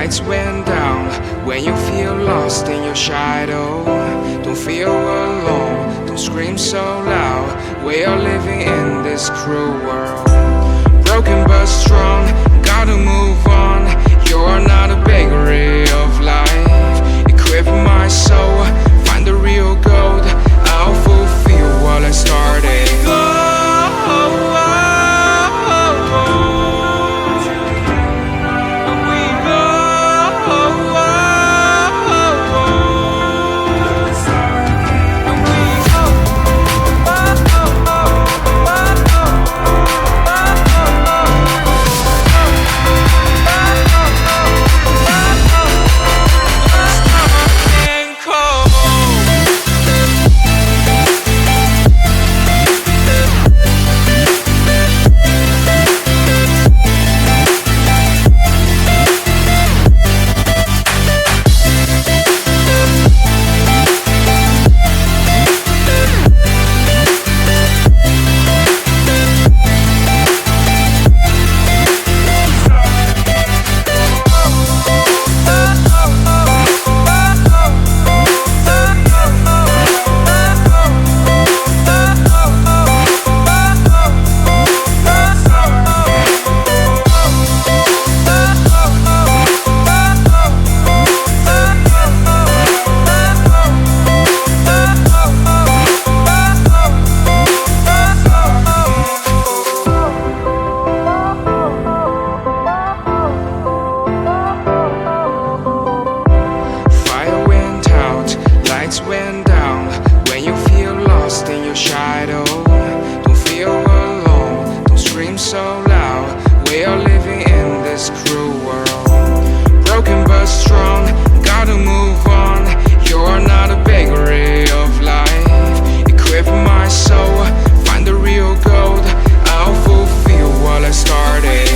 lights went down. When you feel lost in your shadow, don't feel alone, don't scream so loud. We are living in this cruel world, broken but strong, gotta move on. You're not a bakery of life. Equip my soul, find the real gold. I'll fulfill what I started. Went down. When you feel lost in your shadow, don't feel alone, don't scream so loud. We are living in this cruel world, broken but strong, gotta move on. You're not a bakery of life. Equip my soul, find the real gold. I'll fulfill what I started.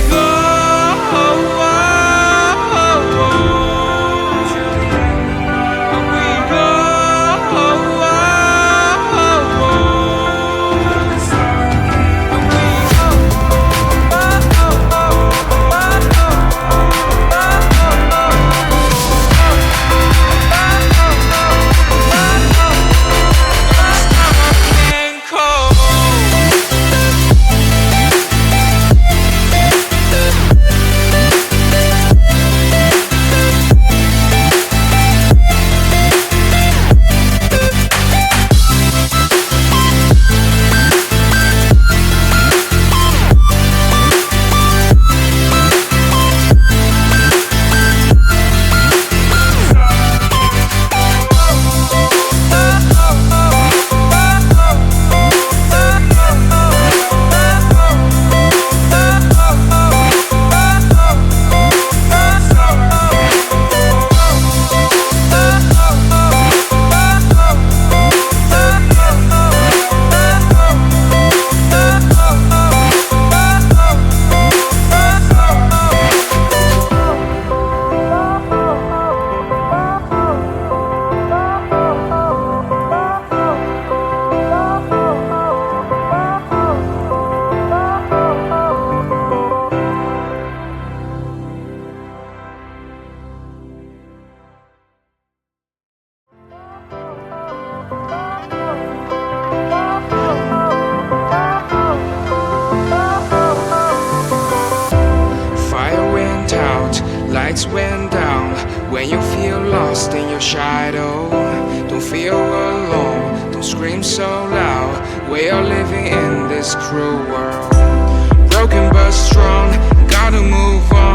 Lights went down. When you feel lost in your shadow, don't feel alone, don't scream so loud. We are living in this cruel world, broken but strong, gotta move on.